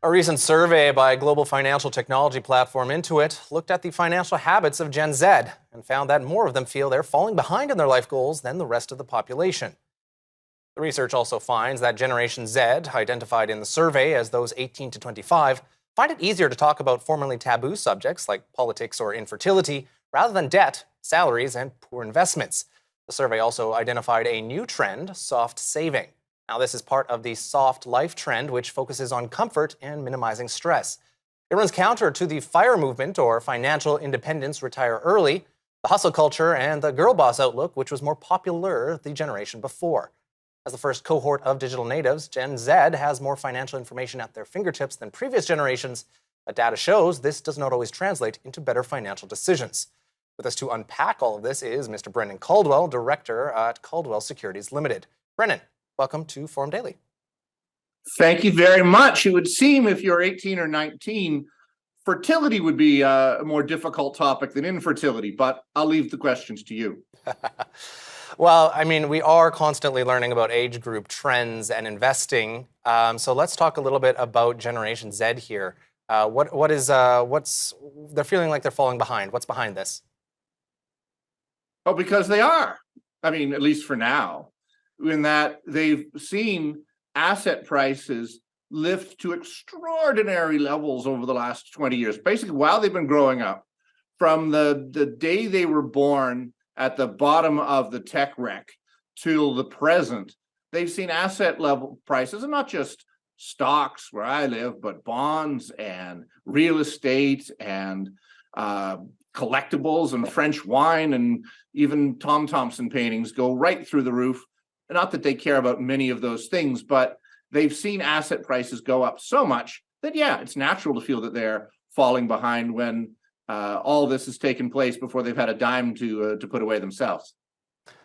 A recent survey by global financial technology platform Intuit looked at the financial habits of Gen Z and found that more of them feel they're falling behind in their life goals than the rest of the population. The research also finds that Generation Z, identified in the survey as those 18 to 25, find it easier to talk about formerly taboo subjects like politics or infertility rather than debt, salaries, and poor investments. The survey also identified a new trend, soft saving. Now, this is part of the soft life trend, which focuses on comfort and minimizing stress. It runs counter to the FIRE movement, or financial independence, retire early, the hustle culture, and the girl boss outlook, which was more popular the generation before. As the first cohort of digital natives, Gen Z has more financial information at their fingertips than previous generations, but data shows this does not always translate into better financial decisions. With us to unpack all of this is Mr. Brendan Caldwell, Director at Caldwell Securities Limited. Brendan, welcome to Forum Daily. Thank you very much. It would seem if you're 18 or 19, fertility would be a more difficult topic than infertility, but I'll leave the questions to you. Well, I mean, we are constantly learning about age group trends and investing. So let's talk a little bit about Generation Z here. What's they're feeling like they're falling behind? What's behind this? Oh, because they are. I mean, at least for now, in that they've seen asset prices lift to extraordinary levels over the last 20 years, basically while they've been growing up. From the day they were born at the bottom of the tech wreck till the present, they've seen asset level prices, and not just stocks where I live, but bonds and real estate and collectibles and French wine and even Tom Thompson paintings go right through the roof. Not that they care about many of those things, but they've seen asset prices go up so much that, yeah, it's natural to feel that they're falling behind when all this has taken place before they've had a dime to put away themselves.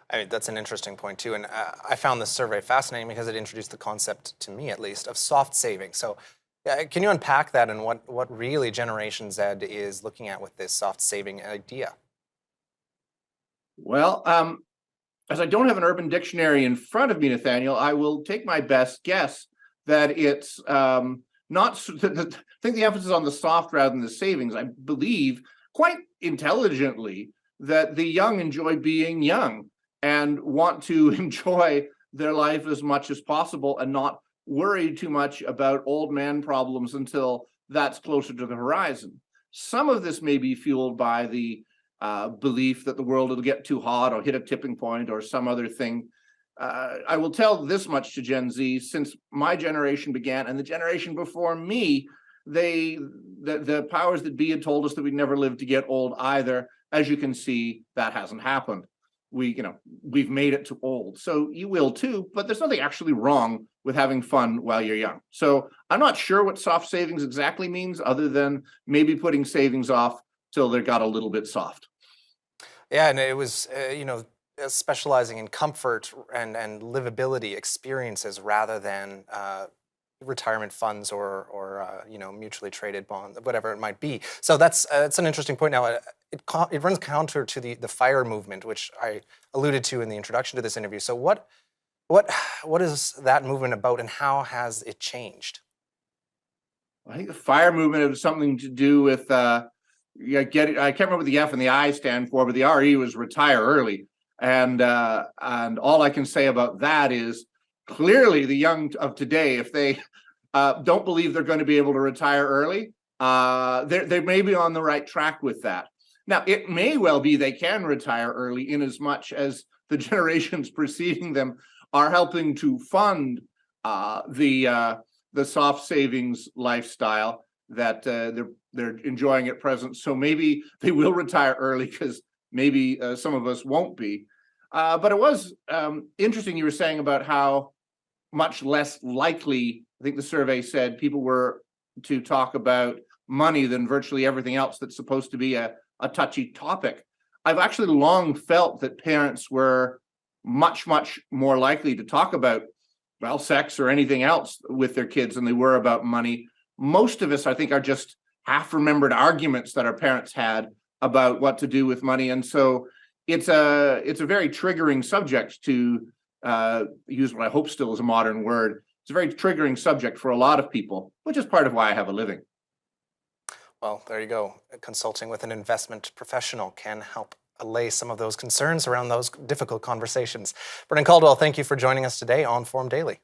I mean, that's an interesting point, too. And I found this survey fascinating because it introduced the concept, to me at least, of soft saving. So can you unpack that and what really Generation Z is looking at with this soft saving idea? Well, as I don't have an Urban Dictionary in front of me, Nathaniel, I will take my best guess that it's not. I think the emphasis on the soft rather than the savings. I believe quite intelligently that the young enjoy being young and want to enjoy their life as much as possible and not worry too much about old man problems until that's closer to the horizon. Some of this may be fueled by the belief that the world will get too hot or hit a tipping point or some other thing. I will tell this much to Gen Z: since my generation began and the generation before me, the powers that be had told us that we'd never live to get old either. As you can see, that hasn't happened. We've made it to old, so you will too. But there's nothing actually wrong with having fun while you're young. So I'm not sure what soft savings exactly means, other than maybe putting savings off till they got a little bit soft. Yeah, and it was, specializing in comfort and livability experiences rather than retirement funds or mutually traded bonds, whatever it might be. So that's an interesting point. Now, it runs counter to the FIRE movement, which I alluded to in the introduction to this interview. So what is that movement about, and how has it changed? I think the FIRE movement has something to do with I can't remember what the F and the I stand for, but the RE was retire early. And all I can say about that is clearly the young of today, if they don't believe they're going to be able to retire early, they may be on the right track with that. Now, it may well be they can retire early in as much as the generations preceding them are helping to fund the soft savings lifestyle that they're enjoying at present. So maybe they will retire early because maybe some of us won't be. But it was interesting you were saying about how much less likely, I think the survey said, people were to talk about money than virtually everything else that's supposed to be a touchy topic. I've actually long felt that parents were much, much more likely to talk about, well, sex or anything else with their kids than they were about money. Most of us, I think, are just half-remembered arguments that our parents had about what to do with money. And so it's a very triggering subject to use what I hope still is a modern word, It's a very triggering subject for a lot of people, which is part of why I have a living. Well, there you go. Consulting with an investment professional can help allay some of those concerns around those difficult conversations. Brendan Caldwell, thank you for joining us today on Forum Daily.